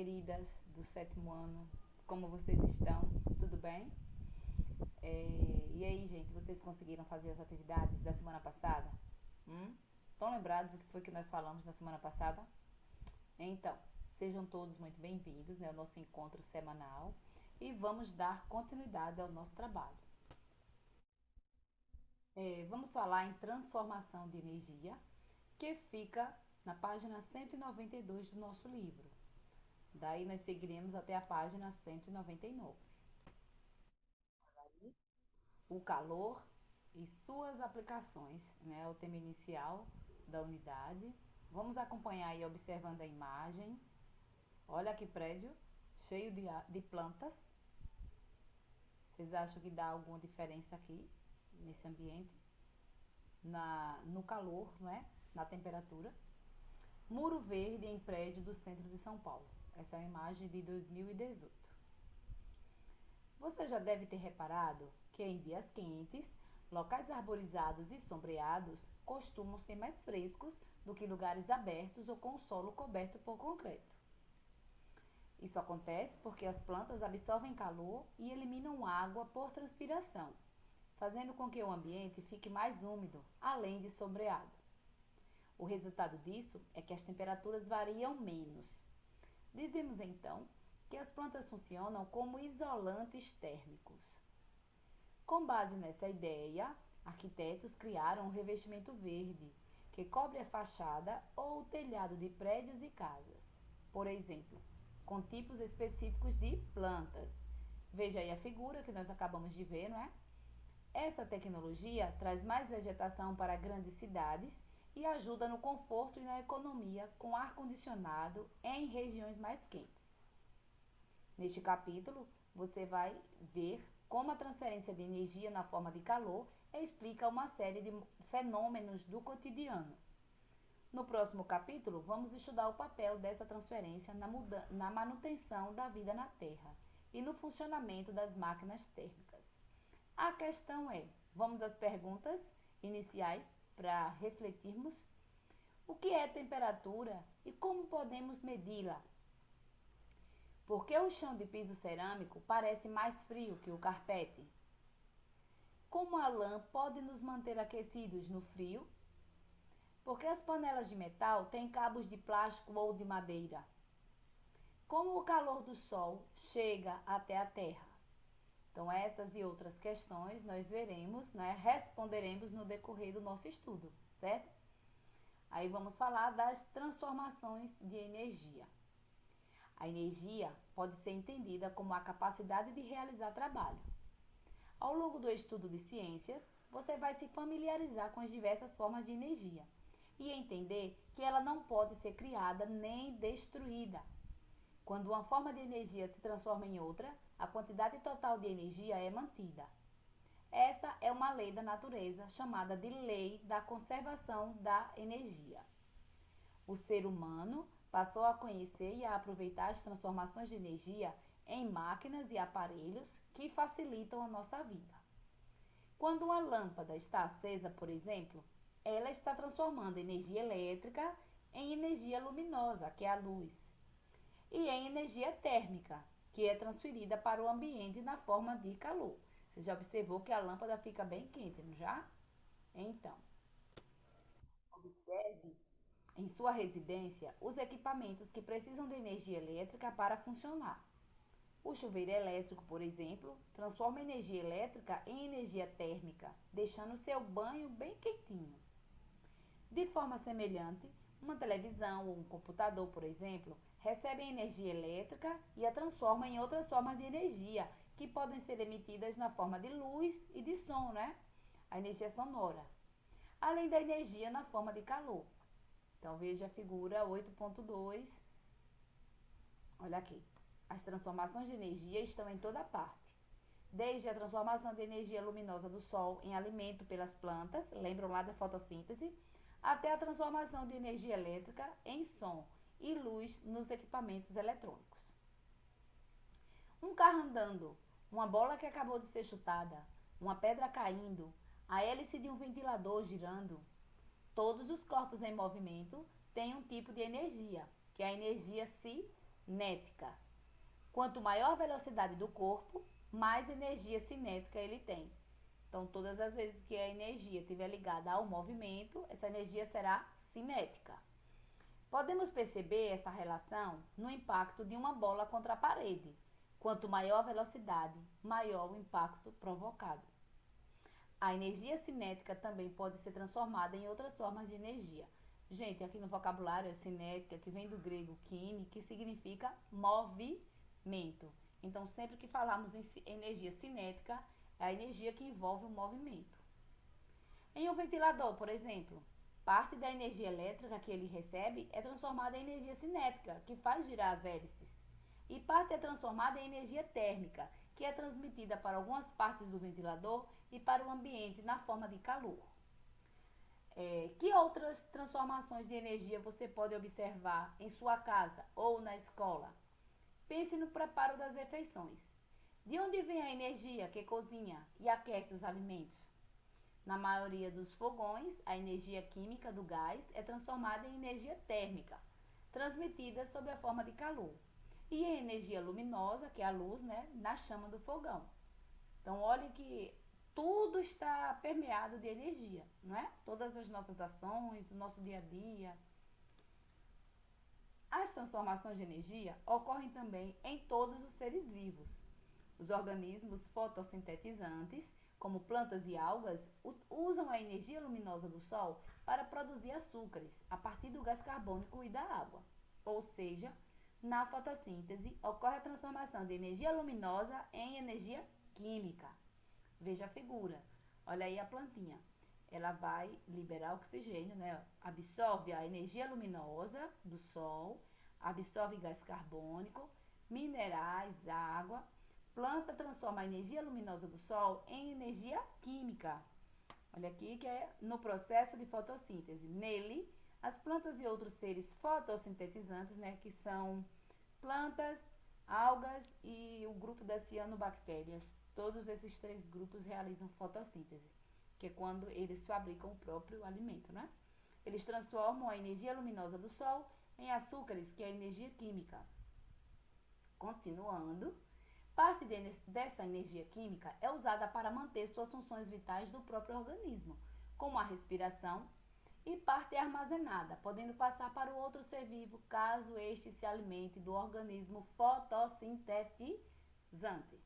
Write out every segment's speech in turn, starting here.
queridas do sétimo ano, como vocês estão? Tudo bem? E aí, gente, vocês conseguiram fazer as atividades da semana passada? Estão lembrados do que foi que nós falamos na semana passada? Então, sejam todos muito bem-vindos, né, ao nosso encontro semanal e vamos dar continuidade ao nosso trabalho. Vamos falar em transformação de energia, que fica na página 192 do nosso livro. Daí nós seguiremos até a página 199. O calor e suas aplicações, né? O tema inicial da unidade. Vamos acompanhar aí observando a imagem. Olha que prédio cheio de plantas. Vocês acham que dá alguma diferença aqui nesse ambiente? No calor, né? Na temperatura. Muro verde em prédio do centro de São Paulo. Essa é a imagem de 2018. Você já deve ter reparado que em dias quentes, locais arborizados e sombreados costumam ser mais frescos do que lugares abertos ou com o solo coberto por concreto. Isso acontece porque as plantas absorvem calor e eliminam água por transpiração, fazendo com que o ambiente fique mais úmido, além de sombreado. O resultado disso é que as temperaturas variam menos. Dizemos então que as plantas funcionam como isolantes térmicos. Com base nessa ideia, arquitetos criaram um revestimento verde que cobre a fachada ou o telhado de prédios e casas, por exemplo, com tipos específicos de plantas. Veja aí a figura que nós acabamos de ver, não é? Essa tecnologia traz mais vegetação para grandes cidades e ajuda no conforto e na economia com ar-condicionado em regiões mais quentes. Neste capítulo, você vai ver como a transferência de energia na forma de calor explica uma série de fenômenos do cotidiano. No próximo capítulo, vamos estudar o papel dessa transferência na manutenção da vida na Terra e no funcionamento das máquinas térmicas. A questão é, vamos às perguntas iniciais para refletirmos. O que é temperatura e como podemos medi-la? Por que o chão de piso cerâmico parece mais frio que o carpete? Como a lã pode nos manter aquecidos no frio? Por que as panelas de metal têm cabos de plástico ou de madeira? Como o calor do sol chega até a Terra? Então, essas e outras questões nós veremos, né, responderemos no decorrer do nosso estudo, certo? Aí vamos falar das transformações de energia. A energia pode ser entendida como a capacidade de realizar trabalho. Ao longo do estudo de ciências, você vai se familiarizar com as diversas formas de energia e entender que ela não pode ser criada nem destruída. Quando uma forma de energia se transforma em outra, a quantidade total de energia é mantida. Essa é uma lei da natureza chamada de lei da conservação da energia. O ser humano passou a conhecer e a aproveitar as transformações de energia em máquinas e aparelhos que facilitam a nossa vida. Quando uma lâmpada está acesa, por exemplo, ela está transformando energia elétrica em energia luminosa, que é a luz, e em energia térmica, que é transferida para o ambiente na forma de calor. Você já observou que a lâmpada fica bem quente, não já? Então, observe em sua residência os equipamentos que precisam de energia elétrica para funcionar. O chuveiro elétrico, por exemplo, transforma energia elétrica em energia térmica, deixando seu banho bem quentinho. De forma semelhante, uma televisão ou um computador, por exemplo, recebem energia elétrica e a transforma em outras formas de energia, que podem ser emitidas na forma de luz e de som, né? A energia sonora. Além da energia na forma de calor. Então, veja a figura 8.2. Olha aqui. As transformações de energia estão em toda parte. Desde a transformação de energia luminosa do sol em alimento pelas plantas, lembram lá da fotossíntese, até a transformação de energia elétrica em som e luz nos equipamentos eletrônicos. Um carro andando, uma bola que acabou de ser chutada, uma pedra caindo, a hélice de um ventilador girando. Todos os corpos em movimento têm um tipo de energia, que é a energia cinética. cinética. Quanto maior a velocidade do corpo, mais energia cinética ele tem. Então, todas as vezes que a energia estiver ligada ao movimento, essa energia será cinética. Podemos perceber essa relação no impacto de uma bola contra a parede. Quanto maior a velocidade, maior o impacto provocado. A energia cinética também pode ser transformada em outras formas de energia. Gente, aqui no vocabulário é cinética, que vem do grego kine, que significa movimento. Então, sempre que falarmos em energia cinética, é a energia que envolve o movimento. Em um ventilador, por exemplo, parte da energia elétrica que ele recebe é transformada em energia cinética, que faz girar as hélices. E parte é transformada em energia térmica, que é transmitida para algumas partes do ventilador e para o ambiente na forma de calor. Que outras transformações de energia você pode observar em sua casa ou na escola? Pense no preparo das refeições. De onde vem a energia que cozinha e aquece os alimentos? Na maioria dos fogões, a energia química do gás é transformada em energia térmica, transmitida sob a forma de calor. E a energia luminosa, que é a luz, né, na chama do fogão. Então, olhe que tudo está permeado de energia, não é? Todas as nossas ações, o nosso dia a dia. As transformações de energia ocorrem também em todos os seres vivos. Os organismos fotossintetizantes, como plantas e algas, usam a energia luminosa do sol para produzir açúcares a partir do gás carbônico e da água. Ou seja, na fotossíntese ocorre a transformação de energia luminosa em energia química. Veja a figura. Olha aí a plantinha. Ela vai liberar oxigênio, né? Absorve a energia luminosa do sol, absorve gás carbônico, minerais, água. Planta transforma a energia luminosa do sol em energia química. Olha aqui que é no processo de fotossíntese. Nele, as plantas e outros seres fotossintetizantes, né, que são plantas, algas e o grupo das cianobactérias. Todos esses três grupos realizam fotossíntese, que é quando eles fabricam o próprio alimento, né? Eles transformam a energia luminosa do sol em açúcares, que é a energia química. Continuando, parte dessa energia química é usada para manter suas funções vitais do próprio organismo, como a respiração, e parte é armazenada, podendo passar para o outro ser vivo caso este se alimente do organismo fotossintetizante.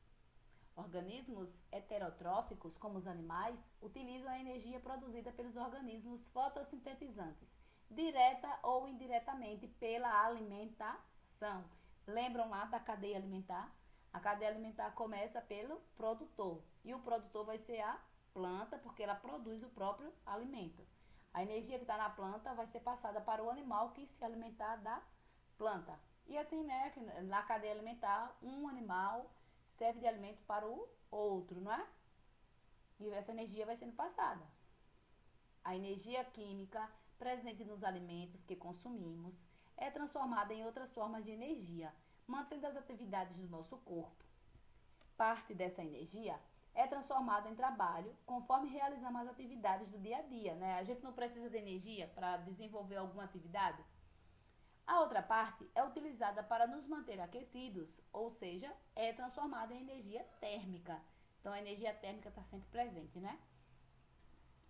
Organismos heterotróficos, como os animais, utilizam a energia produzida pelos organismos fotossintetizantes, direta ou indiretamente pela alimentação. Lembram lá da cadeia alimentar? A cadeia alimentar começa pelo produtor, e o produtor vai ser a planta, porque ela produz o próprio alimento. A energia que está na planta vai ser passada para o animal que se alimentar da planta. E assim, né, na cadeia alimentar, um animal serve de alimento para o outro, não é? E essa energia vai sendo passada. A energia química presente nos alimentos que consumimos é transformada em outras formas de energia, mantendo as atividades do nosso corpo. Parte dessa energia é transformada em trabalho conforme realizamos as atividades do dia a dia, né? A gente não precisa de energia para desenvolver alguma atividade. A outra parte é utilizada para nos manter aquecidos, ou seja, é transformada em energia térmica. Então, a energia térmica está sempre presente, né?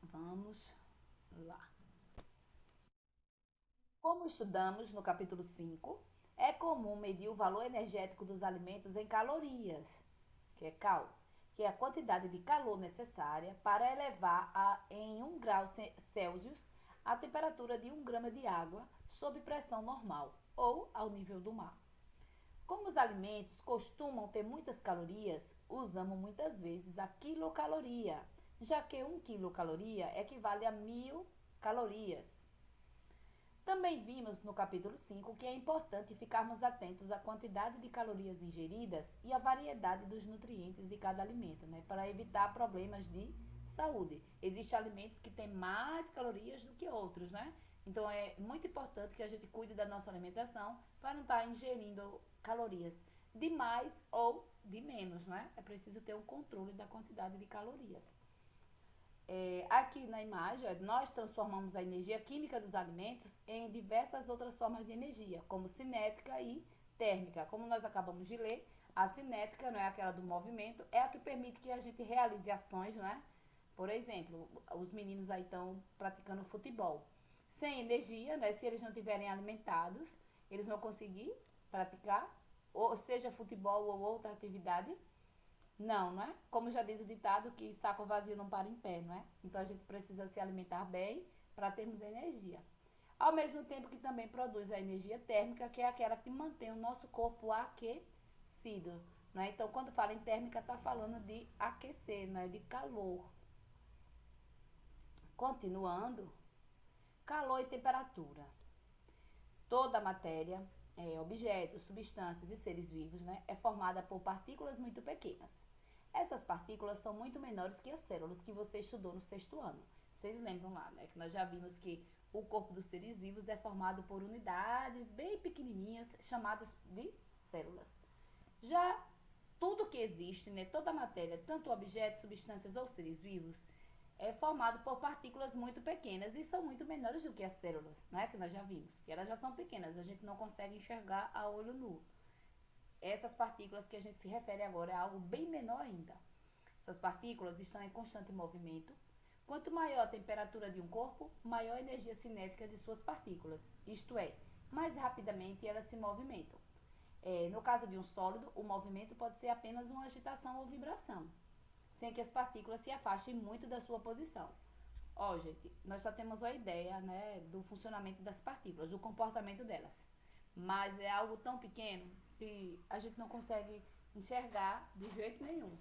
Vamos lá. Como estudamos no capítulo 5, é comum medir o valor energético dos alimentos em calorias, que é cal, que é a quantidade de calor necessária para elevar em 1 grau Celsius a temperatura de 1 grama de água sob pressão normal ou ao nível do mar. Como os alimentos costumam ter muitas calorias, usamos muitas vezes a quilocaloria, já que 1 quilocaloria equivale a 1000 calorias. Também vimos no capítulo 5 que é importante ficarmos atentos à quantidade de calorias ingeridas e à variedade dos nutrientes de cada alimento, né, para evitar problemas de saúde. Existem alimentos que têm mais calorias do que outros, né? Então é muito importante que a gente cuide da nossa alimentação para não estar ingerindo calorias de mais ou de menos, né? É preciso ter um controle da quantidade de calorias. Aqui na imagem, nós transformamos a energia química dos alimentos em diversas outras formas de energia, como cinética e térmica, como nós acabamos de ler, a cinética, não é aquela do movimento, é a que permite que a gente realize ações, não é? Por exemplo, os meninos aí estão praticando futebol. Sem energia, né? Se eles não estiverem alimentados, eles vão conseguir praticar, ou seja futebol ou outra atividade. Não, não é? Como já diz o ditado, que saco vazio não para em pé, não é? Então a gente precisa se alimentar bem para termos energia. Ao mesmo tempo que também produz a energia térmica, que é aquela que mantém o nosso corpo aquecido. Não é? Então, quando fala em térmica, está falando de aquecer, não é? De calor. Continuando, calor e temperatura. Toda a matéria, objetos, substâncias e seres vivos, né, é formada por partículas muito pequenas. Essas partículas são muito menores que as células que você estudou no sexto ano. Vocês lembram lá, né, que nós já vimos que o corpo dos seres vivos é formado por unidades bem pequenininhas, chamadas de células. Já tudo que existe, né, toda a matéria, tanto objetos, substâncias ou seres vivos, é formado por partículas muito pequenas e são muito menores do que as células, né, que nós já vimos, que elas já são pequenas, a gente não consegue enxergar a olho nu. Essas partículas que a gente se refere agora é algo bem menor ainda. Essas partículas estão em constante movimento. Quanto maior a temperatura de um corpo, maior a energia cinética de suas partículas, isto é, mais rapidamente elas se movimentam. No caso de um sólido, o movimento pode ser apenas uma agitação ou vibração, sem que as partículas se afastem muito da sua posição. Ó, gente, nós só temos uma ideia, né, do funcionamento das partículas, do comportamento delas. Mas é algo tão pequeno que a gente não consegue enxergar de jeito nenhum.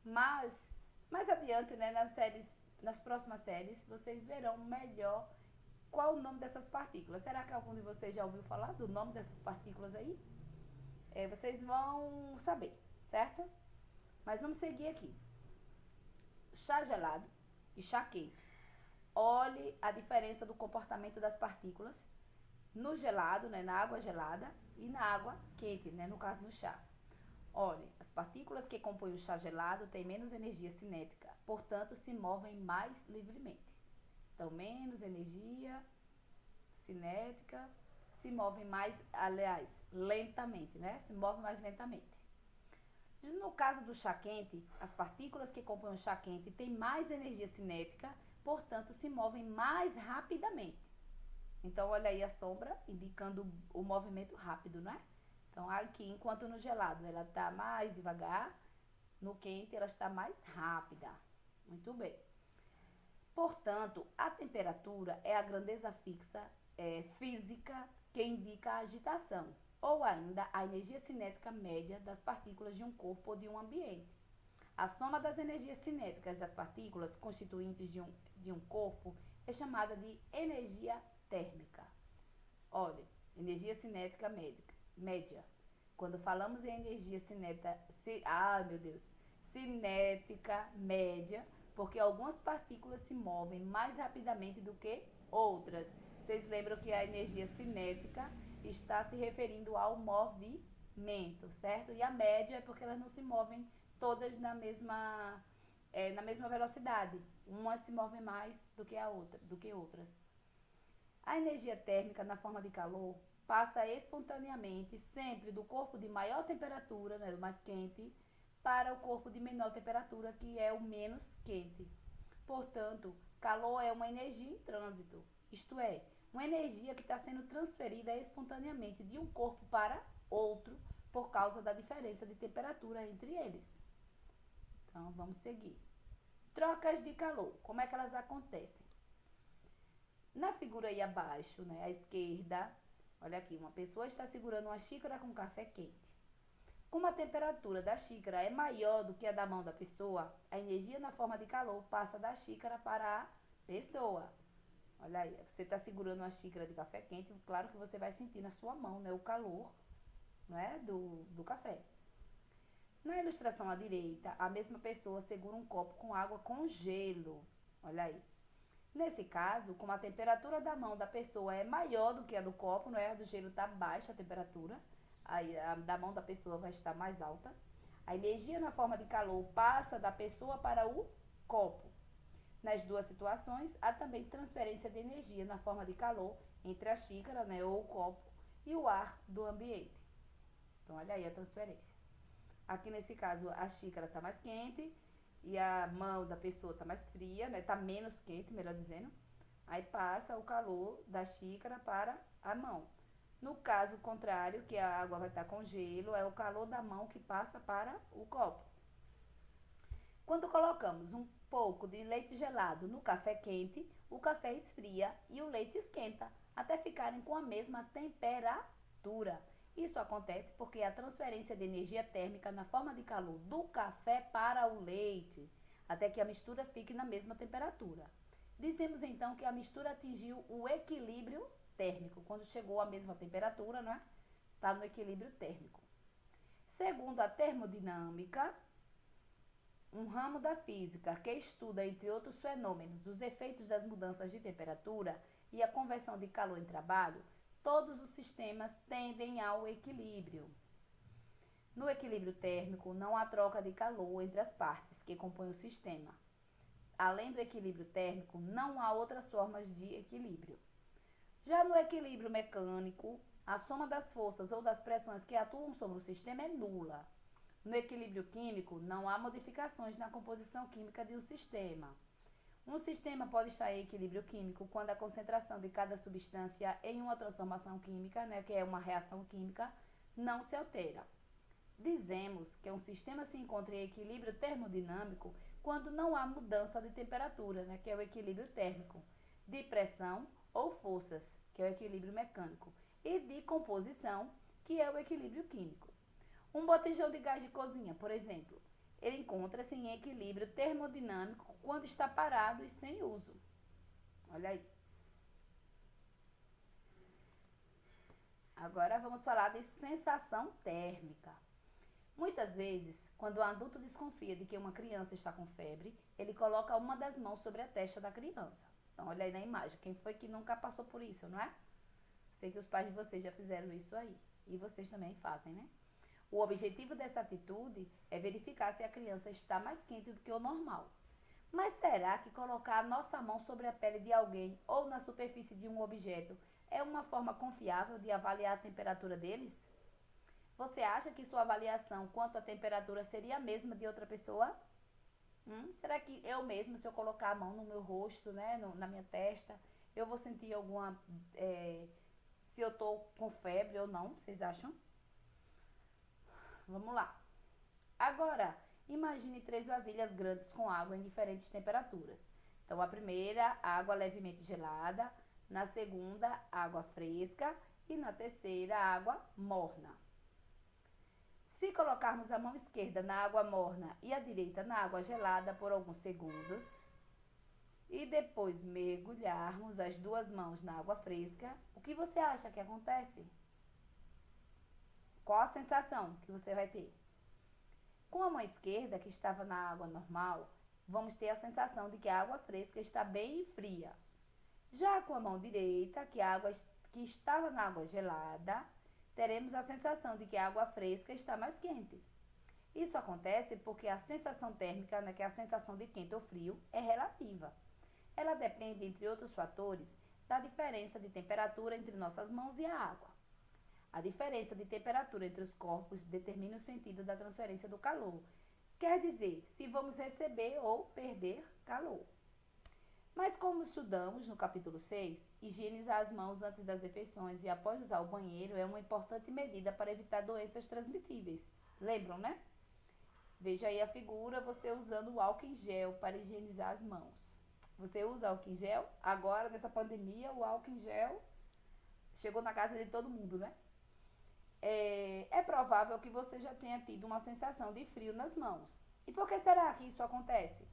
Mas, mais adiante, né, nas próximas séries, vocês verão melhor qual o nome dessas partículas. Será que algum de vocês já ouviu falar do nome dessas partículas aí? Vocês vão saber, certo? Mas vamos seguir aqui. Chá gelado e chá quente. Olhe a diferença do comportamento das partículas no gelado, né, na água gelada, e na água quente, né, no caso do chá. Olhe, as partículas que compõem o chá gelado têm menos energia cinética, portanto, se movem mais livremente. Então, menos energia cinética, se movem mais, aliás, lentamente, né? Se movem mais lentamente. No caso do chá quente, as partículas que compõem o chá quente têm mais energia cinética, portanto, se movem mais rapidamente. Então, olha aí a sombra indicando o movimento rápido, né? Então, aqui, enquanto no gelado ela está mais devagar, no quente ela está mais rápida. Muito bem. Portanto, a temperatura é a grandeza fixa física que indica a agitação, ou ainda a energia cinética média das partículas de um corpo ou de um ambiente. A soma das energias cinéticas das partículas constituintes de um corpo é chamada de energia térmica. Olha, energia cinética média. Quando falamos em energia cinética, cinética média, porque algumas partículas se movem mais rapidamente do que outras. Vocês lembram que a energia cinética está se referindo ao movimento, certo? E a média é porque elas não se movem todas na mesma velocidade. Umas se movem mais do que outras. A energia térmica na forma de calor passa espontaneamente sempre do corpo de maior temperatura, né, do mais quente, para o corpo de menor temperatura, que é o menos quente. Portanto, calor é uma energia em trânsito, isto é, uma energia que está sendo transferida espontaneamente de um corpo para outro por causa da diferença de temperatura entre eles. Então, vamos seguir. Trocas de calor, como é que elas acontecem? Na figura aí abaixo, né, à esquerda, olha aqui, uma pessoa está segurando uma xícara com café quente. Como a temperatura da xícara é maior do que a da mão da pessoa, a energia na forma de calor passa da xícara para a pessoa. Olha aí, você está segurando uma xícara de café quente, claro que você vai sentir na sua mão, né, o calor, né, do café. Na ilustração à direita, a mesma pessoa segura um copo com água com gelo. Olha aí. Nesse caso, como a temperatura da mão da pessoa é maior do que a do copo, não é? A do gelo está baixa a temperatura, aí a da mão da pessoa vai estar mais alta. A energia na forma de calor passa da pessoa para o copo. Nas duas situações, há também transferência de energia na forma de calor entre a xícara, né, ou o copo, e o ar do ambiente. Então, olha aí a transferência. Aqui nesse caso, a xícara está mais quente e a mão da pessoa está mais fria, né? Está menos quente, melhor dizendo. Aí passa o calor da xícara para a mão. No caso contrário, que a água vai estar com gelo, é o calor da mão que passa para o copo. Quando colocamos um pouco de leite gelado no café quente, o café esfria e o leite esquenta, até ficarem com a mesma temperatura. Isso acontece porque a transferência de energia térmica na forma de calor do café para o leite, até que a mistura fique na mesma temperatura. Dizemos então que a mistura atingiu o equilíbrio térmico. Quando chegou à mesma temperatura, né? Está no equilíbrio térmico. Segundo a termodinâmica, um ramo da física que estuda, entre outros fenômenos, os efeitos das mudanças de temperatura e a conversão de calor em trabalho, todos os sistemas tendem ao equilíbrio. No equilíbrio térmico, não há troca de calor entre as partes que compõem o sistema. Além do equilíbrio térmico, não há outras formas de equilíbrio. Já no equilíbrio mecânico, a soma das forças ou das pressões que atuam sobre o sistema é nula. No equilíbrio químico, não há modificações na composição química de um sistema. Um sistema pode estar em equilíbrio químico quando a concentração de cada substância em uma transformação química, né, que é uma reação química, não se altera. Dizemos que um sistema se encontra em equilíbrio termodinâmico quando não há mudança de temperatura, né, que é o equilíbrio térmico, de pressão ou forças, que é o equilíbrio mecânico, e de composição, que é o equilíbrio químico. Um botijão de gás de cozinha, por exemplo, ele encontra-se em equilíbrio termodinâmico quando está parado e sem uso. Olha aí. Agora vamos falar de sensação térmica. Muitas vezes, quando o adulto desconfia de que uma criança está com febre, ele coloca uma das mãos sobre a testa da criança. Então, olha aí na imagem. Quem foi que nunca passou por isso, não é? Sei que os pais de vocês já fizeram isso aí. E vocês também fazem, né? O objetivo dessa atitude é verificar se a criança está mais quente do que o normal. Mas será que colocar a nossa mão sobre a pele de alguém ou na superfície de um objeto é uma forma confiável de avaliar a temperatura deles? Você acha que sua avaliação quanto à temperatura seria a mesma de outra pessoa? Será que eu mesma, se eu colocar a mão no meu rosto, né, na minha testa, eu vou sentir alguma... se eu estou com febre ou não? Vocês acham? Vamos lá. Agora, imagine 3 vasilhas grandes com água em diferentes temperaturas. Então, a primeira, água levemente gelada. Na segunda, água fresca. E na terceira, água morna. Se colocarmos a mão esquerda na água morna e a direita na água gelada por alguns segundos, e depois mergulharmos as duas mãos na água fresca, o que você acha que acontece? Qual a sensação que você vai ter? Com a mão esquerda, que estava na água normal, vamos ter a sensação de que a água fresca está bem fria. Já com a mão direita, que estava na água gelada, teremos a sensação de que a água fresca está mais quente. Isso acontece porque a sensação térmica, né, que é a sensação de quente ou frio, é relativa. Ela depende, entre outros fatores, da diferença de temperatura entre nossas mãos e a água. A diferença de temperatura entre os corpos determina o sentido da transferência do calor. Quer dizer, se vamos receber ou perder calor. Mas como estudamos no capítulo 6, higienizar as mãos antes das refeições e após usar o banheiro é uma importante medida para evitar doenças transmissíveis. Lembram, né? Veja aí a figura, você usando o álcool em gel para higienizar as mãos. Você usa álcool em gel? Agora, nessa pandemia, o álcool em gel chegou na casa de todo mundo, né? É provável que você já tenha tido uma sensação de frio nas mãos. E por que será que isso acontece?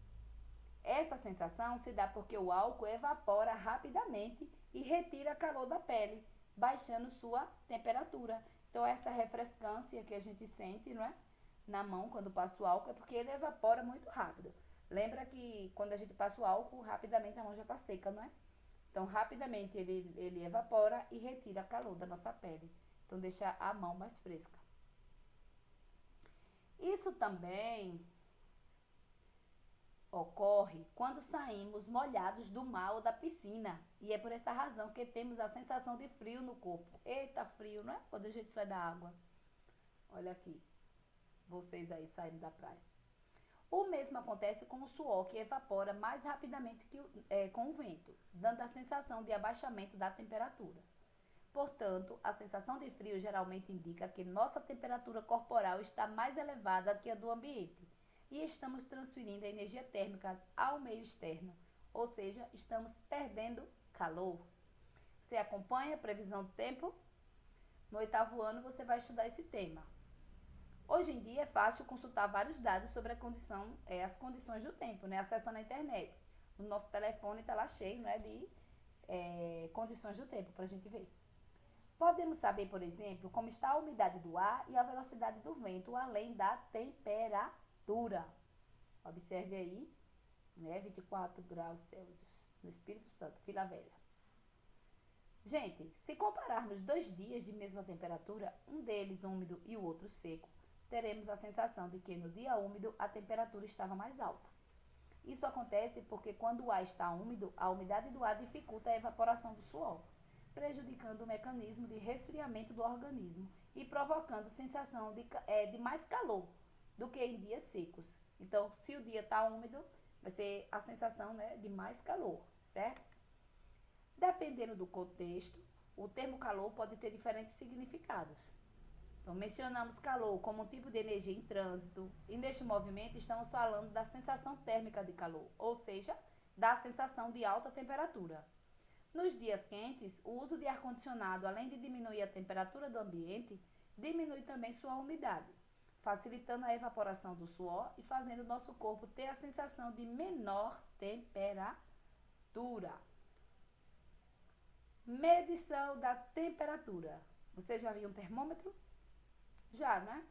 Essa sensação se dá porque o álcool evapora rapidamente e retira calor da pele, baixando sua temperatura. Então, essa refrescância que a gente sente, não é? Na mão quando passa o álcool é porque ele evapora muito rápido. Lembra que quando a gente passa o álcool, rapidamente a mão já está seca, não é? Então, rapidamente ele evapora e retira calor da nossa pele. Então, deixa a mão mais fresca. Isso também ocorre quando saímos molhados do mar ou da piscina. E é por essa razão que temos a sensação de frio no corpo. Eita, frio, não é? Quando a gente sai da água. Olha aqui, vocês aí saindo da praia. O mesmo acontece com o suor, que evapora mais rapidamente com o vento, dando a sensação de abaixamento da temperatura. Portanto, a sensação de frio geralmente indica que nossa temperatura corporal está mais elevada que a do ambiente e estamos transferindo a energia térmica ao meio externo, ou seja, estamos perdendo calor. Você acompanha a previsão do tempo? No 8º ano você vai estudar esse tema. Hoje em dia é fácil consultar vários dados sobre as condições do tempo, né? Acessando a internet. O nosso telefone está lá cheio, né, de condições do tempo para a gente ver. Podemos saber, por exemplo, como está a umidade do ar e a velocidade do vento, além da temperatura. Observe aí, né, 24 graus Celsius, no Espírito Santo, Vila Velha. Gente, se compararmos 2 dias de mesma temperatura, um deles úmido e o outro seco, teremos a sensação de que no dia úmido a temperatura estava mais alta. Isso acontece porque quando o ar está úmido, a umidade do ar dificulta a evaporação do suor, prejudicando o mecanismo de resfriamento do organismo e provocando sensação de mais calor do que em dias secos. Então, se o dia está úmido, vai ser a sensação, né, de mais calor, certo? Dependendo do contexto, o termo calor pode ter diferentes significados. Então, mencionamos calor como um tipo de energia em trânsito, e neste movimento estamos falando da sensação térmica de calor, ou seja, da sensação de alta temperatura. Nos dias quentes, o uso de ar-condicionado, além de diminuir a temperatura do ambiente, diminui também sua umidade, facilitando a evaporação do suor e fazendo nosso corpo ter a sensação de menor temperatura. Medição da temperatura. Você já viu um termômetro? Já, né?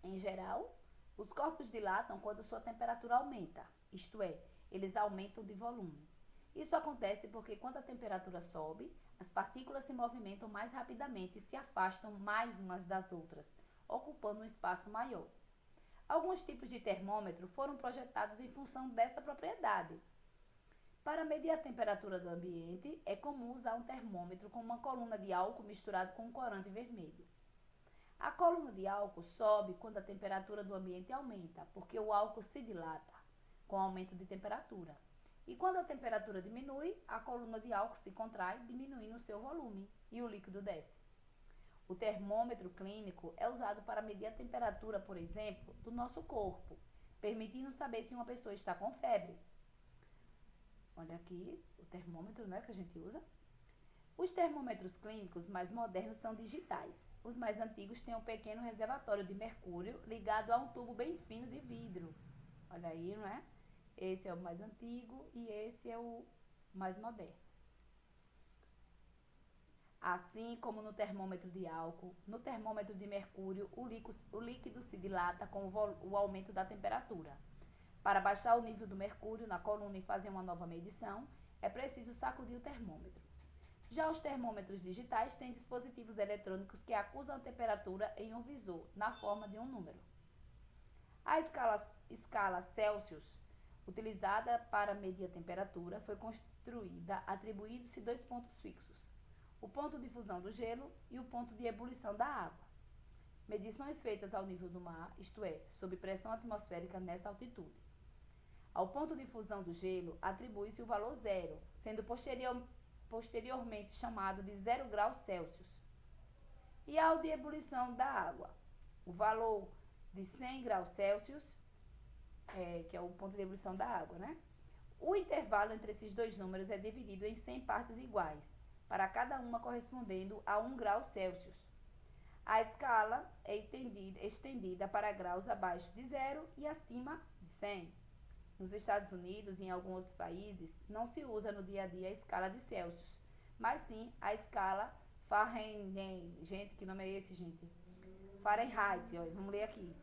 Em geral, os corpos dilatam quando sua temperatura aumenta, isto é, eles aumentam de volume. Isso acontece porque quando a temperatura sobe, as partículas se movimentam mais rapidamente e se afastam mais umas das outras, ocupando um espaço maior. Alguns tipos de termômetro foram projetados em função dessa propriedade. Para medir a temperatura do ambiente, é comum usar um termômetro com uma coluna de álcool misturado com um corante vermelho. A coluna de álcool sobe quando a temperatura do ambiente aumenta, porque o álcool se dilata com o aumento de temperatura. E quando a temperatura diminui, a coluna de álcool se contrai, diminuindo o seu volume, e o líquido desce. O termômetro clínico é usado para medir a temperatura, por exemplo, do nosso corpo, permitindo saber se uma pessoa está com febre. Olha aqui o termômetro, né, que a gente usa. Os termômetros clínicos mais modernos são digitais. Os mais antigos têm um pequeno reservatório de mercúrio ligado a um tubo bem fino de vidro. Olha aí, não é? Esse é o mais antigo e esse é o mais moderno. Assim como no termômetro de álcool, no termômetro de mercúrio, o líquido se dilata com o aumento da temperatura. Para baixar o nível do mercúrio na coluna e fazer uma nova medição, é preciso sacudir o termômetro. Já os termômetros digitais têm dispositivos eletrônicos que acusam a temperatura em um visor, na forma de um número. A escala Celsius, utilizada para medir a temperatura, foi construída atribuindo-se 2 pontos fixos: o ponto de fusão do gelo e o ponto de ebulição da água. Medições feitas ao nível do mar, isto é, sob pressão atmosférica nessa altitude. Ao ponto de fusão do gelo atribui-se o valor zero, sendo posteriormente chamado de 0 graus Celsius. E ao de ebulição da água, o valor de 100 graus Celsius, que é o ponto de ebulição da água, né? O intervalo entre esses dois números é dividido em 100 partes iguais, para cada uma correspondendo a 1 grau Celsius. A escala é estendida para graus abaixo de 0 e acima de 100. Nos Estados Unidos e em alguns outros países, não se usa no dia a dia a escala de Celsius, mas sim a escala Fahrenheit. Gente, que nome é esse, gente? Fahrenheit, ó, vamos ler aqui.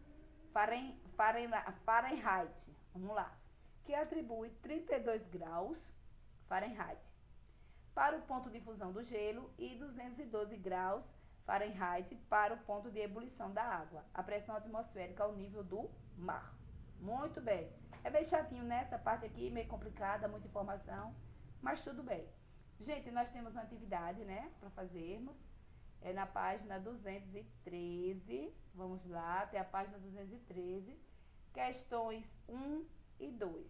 Fahrenheit, vamos lá. Que atribui 32 graus Fahrenheit para o ponto de fusão do gelo e 212 graus Fahrenheit para o ponto de ebulição da água, a pressão atmosférica ao nível do mar. Muito bem. É bem chatinho nessa parte aqui, meio complicada, muita informação, mas tudo bem. Gente, nós temos uma atividade, né, para fazermos. É na página 213. Vamos lá, até a página 213. Questões 1 e 2,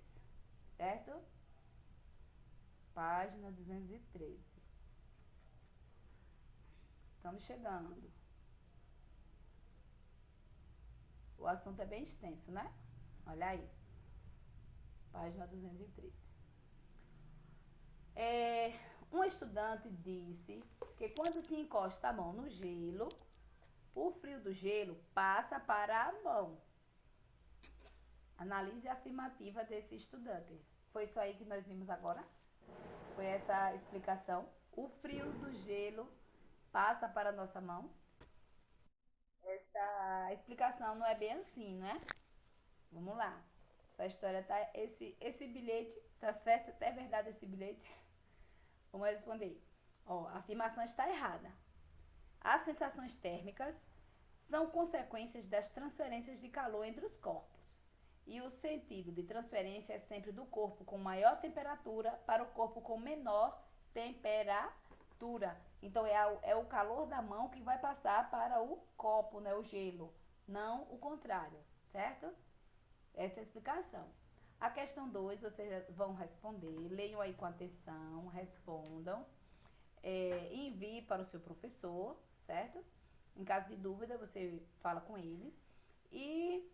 certo? Página 213. Estamos chegando. O assunto é bem extenso, né? Olha aí. Página 213. Um estudante disse que quando se encosta a mão no gelo, o frio do gelo passa para a mão. Analise a afirmativa desse estudante. Foi isso aí que nós vimos agora? Foi essa explicação? O frio do gelo passa para a nossa mão? Essa explicação não é bem assim, não é? Vamos lá. Essa história tá. Esse bilhete, tá certo? É verdade esse bilhete? Vamos responder. Ó, a afirmação está errada. As sensações térmicas são consequências das transferências de calor entre os corpos. E o sentido de transferência é sempre do corpo com maior temperatura para o corpo com menor temperatura. Então é o calor da mão que vai passar para o copo, né, o gelo, não o contrário, certo? Essa é a explicação. A questão 2, vocês vão responder, leiam aí com atenção, respondam, envie para o seu professor, certo? Em caso de dúvida, você fala com ele. E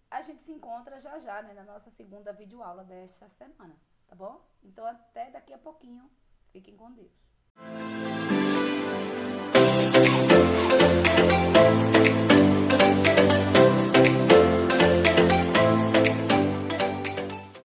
a gente se encontra já já, né, na nossa segunda videoaula desta semana, tá bom? Então até daqui a pouquinho. Fiquem com Deus.